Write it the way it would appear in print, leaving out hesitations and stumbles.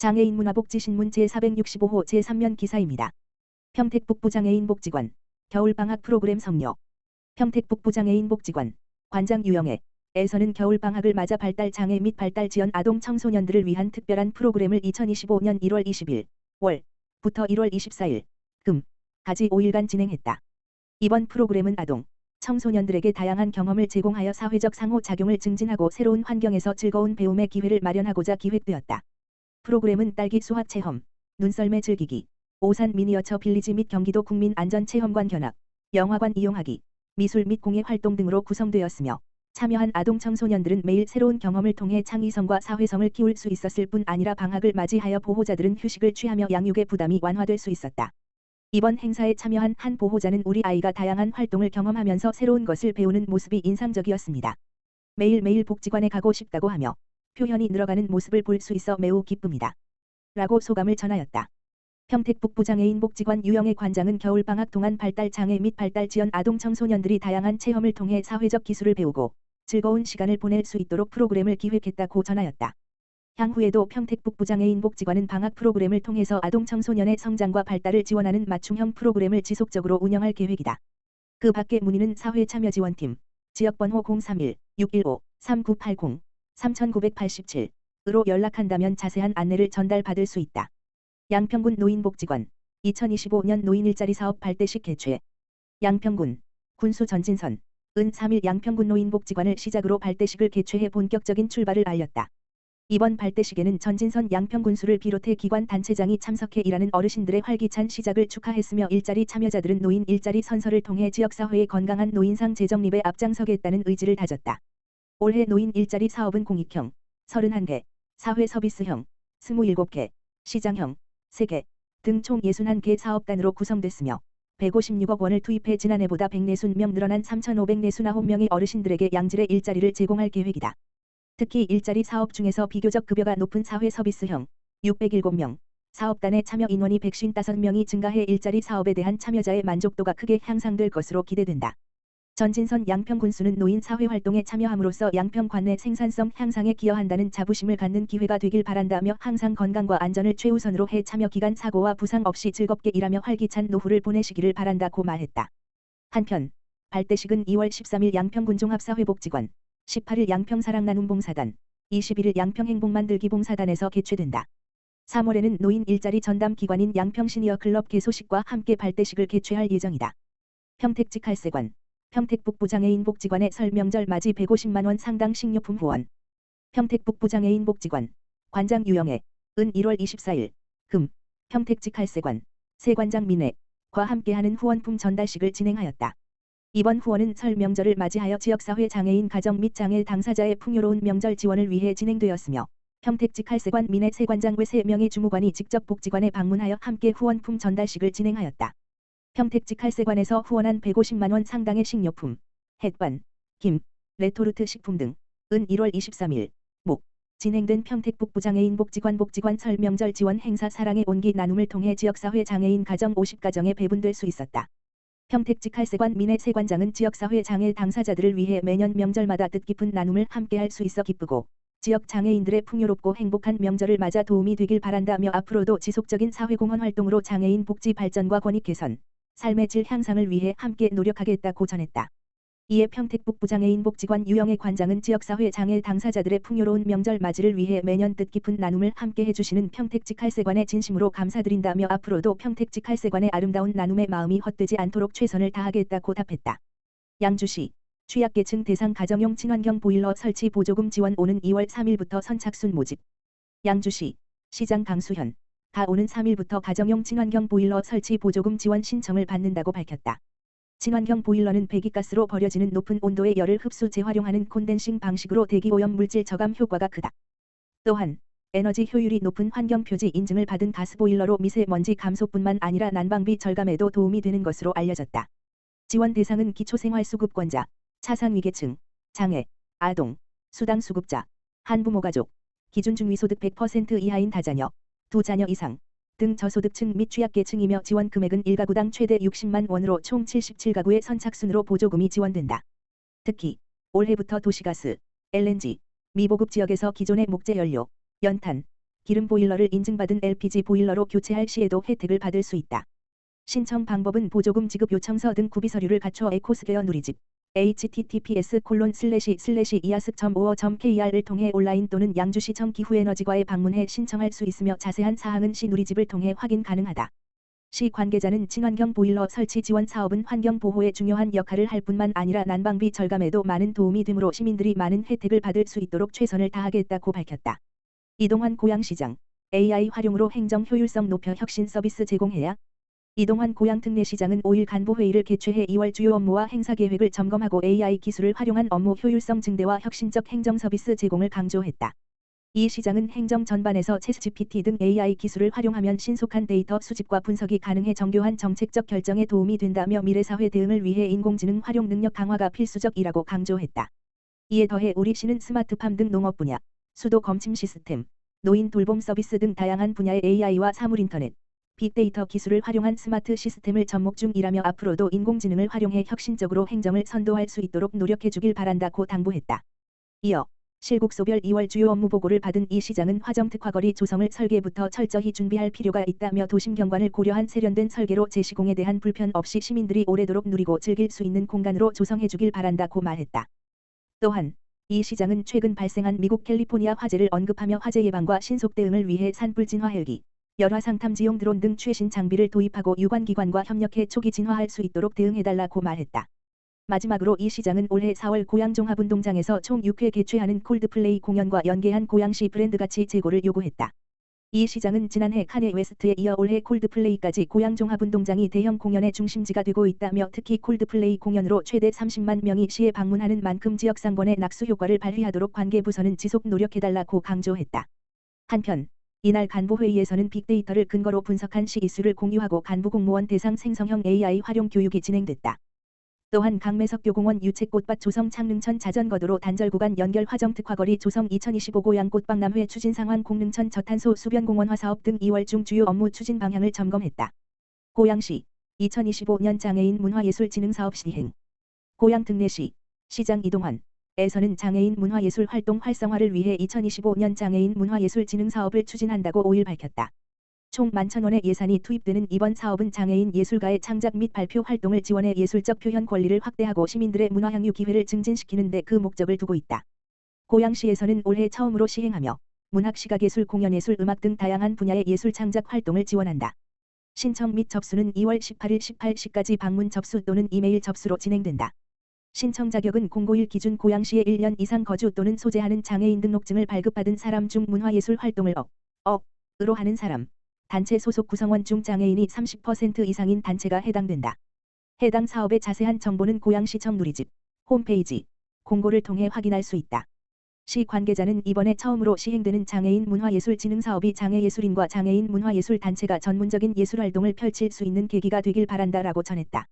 장애인 문화복지신문 제465호 제3면 기사입니다. 평택북부 장애인 복지관 겨울방학 프로그램 성료. 평택북부 장애인 복지관 관장 유영애에서는 겨울방학을 맞아 발달장애 및 발달지연 아동 청소년들을 위한 특별한 프로그램을 2025년 1월 20일 월부터 1월 24일 금까지 5일간 진행했다. 이번 프로그램은 아동, 청소년들에게 다양한 경험을 제공하여 사회적 상호작용을 증진하고 새로운 환경에서 즐거운 배움의 기회를 마련하고자 기획되었다. 프로그램은 딸기 수확 체험, 눈썰매 즐기기, 오산 미니어처 빌리지 및 경기도 국민안전체험관 견학, 영화관 이용하기, 미술 및 공예 활동 등으로 구성되었으며 참여한 아동 청소년들은 매일 새로운 경험을 통해 창의성과 사회성을 키울 수 있었을 뿐 아니라 방학을 맞이하여 보호자들은 휴식을 취하며 양육의 부담이 완화될 수 있었다. 이번 행사에 참여한 한 보호자는 우리 아이가 다양한 활동을 경험하면서 새로운 것을 배우는 모습이 인상적이었습니다. 매일매일 복지관에 가고 싶다고 하며 표현이 늘어가는 모습을 볼 수 있어 매우 기쁩니다. 라고 소감을 전하였다. 평택북부 장애인 복지관 유영애 관장은 겨울방학 동안 발달장애 및 발달지연 아동 청소년들이 다양한 체험을 통해 사회적 기술을 배우고 즐거운 시간을 보낼 수 있도록 프로그램을 기획했다고 전하였다. 향후에도 평택북부 장애인 복지관은 방학 프로그램을 통해서 아동 청소년의 성장과 발달을 지원하는 맞춤형 프로그램을 지속적으로 운영할 계획이다. 그 밖에 문의는 사회참여지원팀 지역번호 031-615-3980 3987으로 연락한다면 자세한 안내를 전달받을 수 있다. 양평군 노인복지관 2025년 노인 일자리 사업 발대식 개최. 양평군 군수 전진선 은 3일 양평군 노인복지관을 시작으로 발대식을 개최해 본격적인 출발을 알렸다. 이번 발대식에는 전진선 양평군수를 비롯해 기관 단체장이 참석해 일하는 어르신들의 활기찬 시작을 축하했으며 일자리 참여자들은 노인 일자리 선서를 통해 지역사회의 건강한 노인상 재정립에 앞장서겠다는 의지를 다졌다. 올해 노인 일자리 사업은 공익형 31개, 사회서비스형 27개, 시장형 3개 등 총 61개 사업단으로 구성됐으며 156억 원을 투입해 지난해보다 140명 늘어난 3,549명의 어르신들에게 양질의 일자리를 제공할 계획이다. 특히 일자리 사업 중에서 비교적 급여가 높은 사회서비스형 607명, 사업단의 참여 인원이 155명이 증가해 일자리 사업에 대한 참여자의 만족도가 크게 향상될 것으로 기대된다. 전진선 양평군수는 노인 사회활동에 참여함으로써 양평관 내 생산성 향상에 기여한다는 자부심을 갖는 기회가 되길 바란다며 항상 건강과 안전을 최우선으로 해 참여 기간 사고와 부상 없이 즐겁게 일하며 활기찬 노후를 보내시기를 바란다고 말했다. 한편 발대식은 2월 13일 양평군 종합사회복지관, 18일 양평사랑나눔봉사단, 21일 양평행복만들기봉사단에서 개최된다. 3월에는 노인 일자리 전담 기관인 양평시니어클럽 개소식과 함께 발대식을 개최할 예정이다. 평택직할세관 평택북부 장애인 복지관의 설 명절 맞이 150만 원 상당 식료품 후원. 평택북부 장애인 복지관 관장 유영애 은 1월 24일 평택직할세관 세관장 민혜과 함께하는 후원품 전달식을 진행하였다. 이번 후원은 설 명절을 맞이하여 지역사회 장애인 가정 및 장애 당사자의 풍요로운 명절 지원을 위해 진행되었으며 평택직할세관 민혜 세관장 외 3명의 주무관이 직접 복지관에 방문하여 함께 후원품 전달식을 진행하였다. 평택직할세관에서 후원한 150만 원 상당의 식료품, 햇반, 김, 레토르트 식품 등은 1월 23일 진행된 평택북부 장애인 복지관 설 명절 지원 행사 사랑의 온기 나눔을 통해 지역사회 장애인 가정 50가정에 배분될 수 있었다. 평택직할세관 민혜 세관장은 지역사회 장애 당사자들을 위해 매년 명절마다 뜻깊은 나눔을 함께할 수 있어 기쁘고 지역 장애인들의 풍요롭고 행복한 명절을 맞아 도움이 되길 바란다며 앞으로도 지속적인 사회공헌 활동으로 장애인 복지 발전과 권익 개선, 삶의 질 향상을 위해 함께 노력하겠다고 전했다. 이에 평택북부 장애인 복지관 유영애 관장은 지역사회 장애 당사자들의 풍요로운 명절 맞이를 위해 매년 뜻깊은 나눔을 함께 해주시는 평택직할세관에 진심으로 감사드린다며 앞으로도 평택직할세관의 아름다운 나눔의 마음이 헛되지 않도록 최선을 다하겠다고 답했다. 양주시 취약계층 대상 가정용 친환경 보일러 설치 보조금 지원 오는 2월 3일부터 선착순 모집. 양주시 시장 강수현 오는 3일부터 가정용 친환경 보일러 설치 보조금 지원 신청을 받는다고 밝혔다. 친환경 보일러는 배기가스로 버려지는 높은 온도의 열을 흡수 재활용하는 콘덴싱 방식으로 대기오염 물질 저감 효과가 크다. 또한 에너지 효율이 높은 환경표지 인증을 받은 가스보일러로 미세먼지 감소뿐만 아니라 난방비 절감에도 도움이 되는 것으로 알려졌다. 지원 대상은 기초생활수급권자, 차상위계층, 장애, 아동, 수당수급자, 한부모가족, 기준 중위소득 100% 이하인 다자녀, 2자녀 이상 등 저소득층 및 취약계층이며 지원 금액은 1가구당 최대 60만 원으로 총 77가구의 선착순으로 보조금이 지원된다. 특히 올해부터 도시가스, LNG, 미보급 지역에서 기존의 목재연료, 연탄, 기름 보일러를 인증받은 LPG 보일러로 교체할 시에도 혜택을 받을 수 있다. 신청 방법은 보조금 지급 요청서 등 구비 서류를 갖춰 에코스퀘어 누리집 https://iasc.or.kr을 통해 온라인 또는 양주시청 기후에너지과에 방문해 신청할 수 있으며 자세한 사항은 시 누리집을 통해 확인 가능하다. 시 관계자는 친환경 보일러 설치 지원 사업은 환경 보호에 중요한 역할을 할 뿐만 아니라 난방비 절감에도 많은 도움이 되므로 시민들이 많은 혜택을 받을 수 있도록 최선을 다하겠다고 밝혔다. 이동환 고양시장 AI 활용으로 행정 효율성 높여 혁신 서비스 제공해야. 이동환 고양특례시장은 5일 간부회의를 개최해 2월 주요 업무와 행사 계획을 점검하고 AI 기술을 활용한 업무 효율성 증대와 혁신적 행정 서비스 제공을 강조했다. 이 시장은 행정 전반에서 챗GPT 등 AI 기술을 활용하면 신속한 데이터 수집과 분석이 가능해 정교한 정책적 결정에 도움이 된다며 미래사회 대응을 위해 인공지능 활용 능력 강화가 필수적이라고 강조했다. 이에 더해 우리 시는 스마트팜 등 농업 분야, 수도 검침 시스템, 노인 돌봄 서비스 등 다양한 분야의 AI와 사물인터넷, 빅데이터 기술을 활용한 스마트 시스템을 접목 중이라며 앞으로도 인공지능을 활용해 혁신적으로 행정을 선도할 수 있도록 노력해주길 바란다고 당부했다. 이어 실국소별 2월 주요 업무 보고를 받은 이 시장은 화정특화거리 조성을 설계부터 철저히 준비할 필요가 있다며 도심 경관을 고려한 세련된 설계로 재시공에 대한 불편 없이 시민들이 오래도록 누리고 즐길 수 있는 공간으로 조성해주길 바란다고 말했다. 또한 이 시장은 최근 발생한 미국 캘리포니아 화재를 언급하며 화재 예방과 신속 대응을 위해 산불 진화 헬기, 열화 상탐지용 드론 등 최신 장비를 도입하고 유관기관과 협력해 초기 진화할 수 있도록 대응해달라고 말했다. 마지막으로 이 시장은 올해 4월 고양종합운동장에서 총 6회 개최하는 콜드플레이 공연과 연계한 고양시 브랜드가치 제고를 요구했다. 이 시장은 지난해 카네 웨스트에 이어 올해 콜드플레이까지 고양종합운동장이 대형 공연의 중심지가 되고 있다며 특히 콜드플레이 공연으로 최대 30만 명이 시에 방문하는 만큼 지역 상권의 낙수 효과를 발휘하도록 관계부서는 지속 노력해달라고 강조했다. 한편 이날 간부회의에서는 빅데이터를 근거로 분석한 시 이슈를 공유하고 간부 공무원 대상 생성형 AI 활용 교육이 진행됐다. 또한 강매석교공원 유채꽃밭 조성 창릉천 자전거도로 단절 구간 연결 화정특화거리 조성 2025 고양꽃박람회 추진 상황 공릉천 저탄소 수변공원화 사업 등 2월 중 주요 업무 추진 방향을 점검했다. 고양시 2025년 장애인 문화예술진흥사업 시행. 고양특례시 시장 이동환 에서는 장애인 문화예술 활동 활성화를 위해 2025년 장애인 문화예술 진흥 사업을 추진한다고 5일 밝혔다. 총 11,000원의 예산이 투입되는 이번 사업은 장애인 예술가의 창작 및 발표 활동을 지원해 예술적 표현 권리를 확대하고 시민들의 문화향유 기회를 증진시키는 데 그 목적을 두고 있다. 고양시에서는 올해 처음으로 시행하며 문학, 시각예술, 공연예술, 음악 등 다양한 분야의 예술 창작 활동을 지원한다. 신청 및 접수는 2월 18일 18시까지 방문 접수 또는 이메일 접수로 진행된다. 신청 자격은 051 기준 고양시에 1년 이상 거주 또는 소재하는 장애인 등록증을 발급받은 사람 중 문화예술 활동을 으로 하는 사람, 단체 소속 구성원 중 장애인이 30% 이상인 단체가 해당된다. 해당 사업의 자세한 정보는 고양시청 누리집 홈페이지 공고를 통해 확인할 수 있다. 시 관계자는 이번에 처음으로 시행되는 장애인 문화예술 진흥 사업이 장애예술인과 장애인 문화예술 단체가 전문적인 예술활동을 펼칠 수 있는 계기가 되길 바란다라고 전했다.